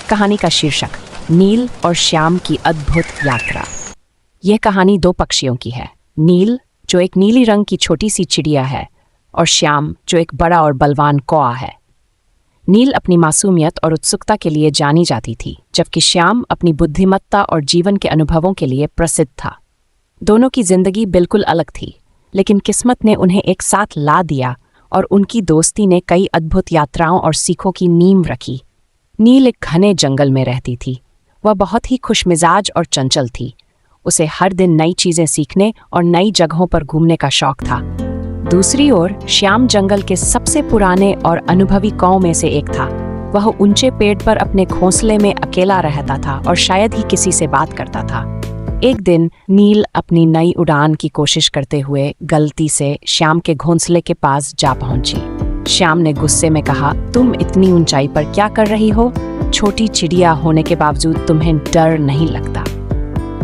कहानी का शीर्षक नील और श्याम की अद्भुत यात्रा। यह कहानी दो पक्षियों की है। नील जो एक नीली रंग की छोटी सी चिड़िया है और श्याम जो एक बड़ा और बलवान कौआ है। नील अपनी मासूमियत और उत्सुकता के लिए जानी जाती थी, जबकि श्याम अपनी बुद्धिमत्ता और जीवन के अनुभवों के लिए प्रसिद्ध था। दोनों की जिंदगी बिल्कुल अलग थी, लेकिन किस्मत ने उन्हें एक साथ ला दिया और उनकी दोस्ती ने कई अद्भुत यात्राओं और सीखों की नींव रखी। नील एक घने जंगल में रहती थी। वह बहुत ही खुशमिजाज और चंचल थी। उसे हर दिन नई चीजें सीखने और नई जगहों पर घूमने का शौक था। दूसरी ओर श्याम जंगल के सबसे पुराने और अनुभवी कौओं में से एक था। वह ऊंचे पेड़ पर अपने घोंसले में अकेला रहता था और शायद ही किसी से बात करता था। एक दिन नील अपनी नई उड़ान की कोशिश करते हुए गलती से श्याम के घोंसले के पास जा पहुंची। श्याम ने गुस्से में कहा, तुम इतनी ऊंचाई पर क्या कर रही हो? छोटी चिड़िया होने के बावजूद तुम्हें डर नहीं लगता?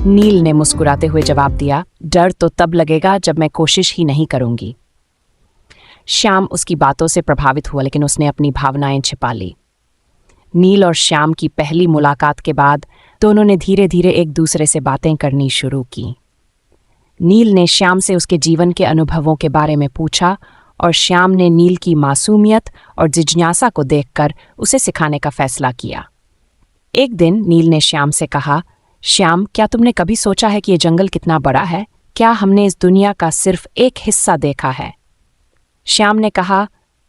नील ने मुस्कुराते हुए जवाब दिया, डर तो तब लगेगा जब मैं कोशिश ही नहीं करूंगी। श्याम उसकी बातों से प्रभावित हुआ, लेकिन उसने अपनी भावनाएं छिपा ली। नील और श्याम की पहली मुलाकात के बाद दोनों ने धीरे धीरे एक दूसरे से बातें करनी शुरू की। नील ने श्याम से उसके जीवन के अनुभवों के बारे में पूछा और श्याम ने नील की मासूमियत और जिज्ञासा को देखकर उसे सिखाने का फैसला किया। एक दिन नील ने श्याम से कहा, श्याम, क्या तुमने कभी सोचा है कि ये जंगल कितना बड़ा है? क्या हमने इस दुनिया का सिर्फ एक हिस्सा देखा है? श्याम ने कहा,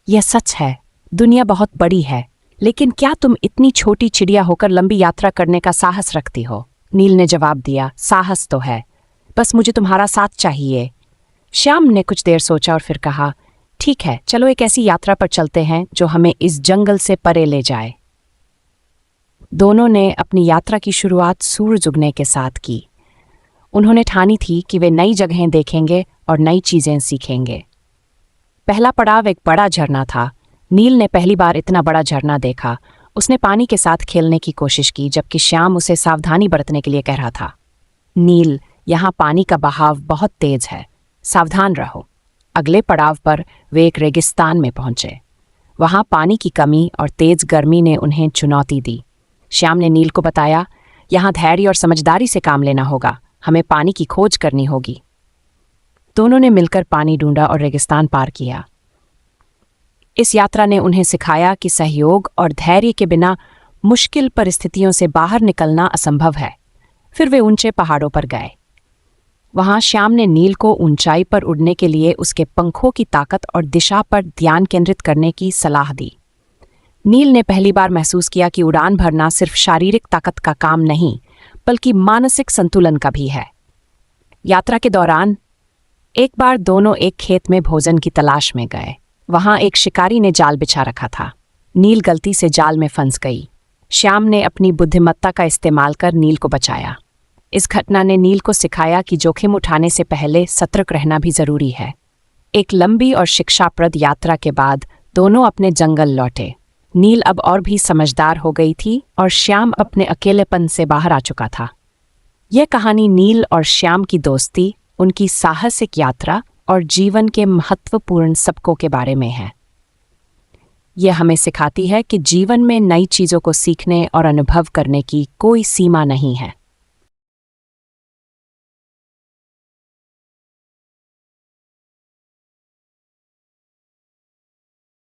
यह सच है, दुनिया बहुत बड़ी है, लेकिन क्या तुम इतनी छोटी चिड़िया होकर लंबी यात्रा करने का साहस रखती हो? नील ने जवाब दिया, साहस तो है, बस मुझे तुम्हारा साथ चाहिए। श्याम ने कुछ देर सोचा और फिर कहा, ठीक है, चलो एक ऐसी यात्रा पर चलते हैं जो हमें इस जंगल से परे ले जाए। दोनों ने अपनी यात्रा की शुरुआत सूरज उगने के साथ की। उन्होंने ठानी थी कि वे नई जगहें देखेंगे और नई चीजें सीखेंगे। पहला पड़ाव एक बड़ा झरना था। नील ने पहली बार इतना बड़ा झरना देखा। उसने पानी के साथ खेलने की कोशिश की, जबकि श्याम उसे सावधानी बरतने के लिए कह रहा था। नील, यहाँ पानी का बहाव बहुत तेज है, सावधान रहो। अगले पड़ाव पर वे एक रेगिस्तान में पहुंचे। वहां पानी की कमी और तेज गर्मी ने उन्हें चुनौती दी। श्याम ने नील को बताया, यहाँ धैर्य और समझदारी से काम लेना होगा, हमें पानी की खोज करनी होगी। दोनों ने मिलकर पानी ढूंढा और रेगिस्तान पार किया। इस यात्रा ने उन्हें सिखाया कि सहयोग और धैर्य के बिना मुश्किल परिस्थितियों से बाहर निकलना असंभव है। फिर वे ऊंचे पहाड़ों पर गए। वहां श्याम ने नील को ऊंचाई पर उड़ने के लिए उसके पंखों की ताकत और दिशा पर ध्यान केंद्रित करने की सलाह दी। नील ने पहली बार महसूस किया कि उड़ान भरना सिर्फ शारीरिक ताकत का काम नहीं, बल्कि मानसिक संतुलन का भी है। यात्रा के दौरान एक बार दोनों एक खेत में भोजन की तलाश में गए। वहां एक शिकारी ने जाल बिछा रखा था। नील गलती से जाल में फंस गई। श्याम ने अपनी बुद्धिमत्ता का इस्तेमाल कर नील को बचाया। इस घटना ने नील को सिखाया कि जोखिम उठाने से पहले सतर्क रहना भी जरूरी है। एक लंबी और शिक्षाप्रद यात्रा के बाद दोनों अपने जंगल लौटे। नील अब और भी समझदार हो गई थी और श्याम अपने अकेलेपन से बाहर आ चुका था। यह कहानी नील और श्याम की दोस्ती, उनकी साहसिक यात्रा और जीवन के महत्वपूर्ण सबकों के बारे में है। यह हमें सिखाती है कि जीवन में नई चीजों को सीखने और अनुभव करने की कोई सीमा नहीं है।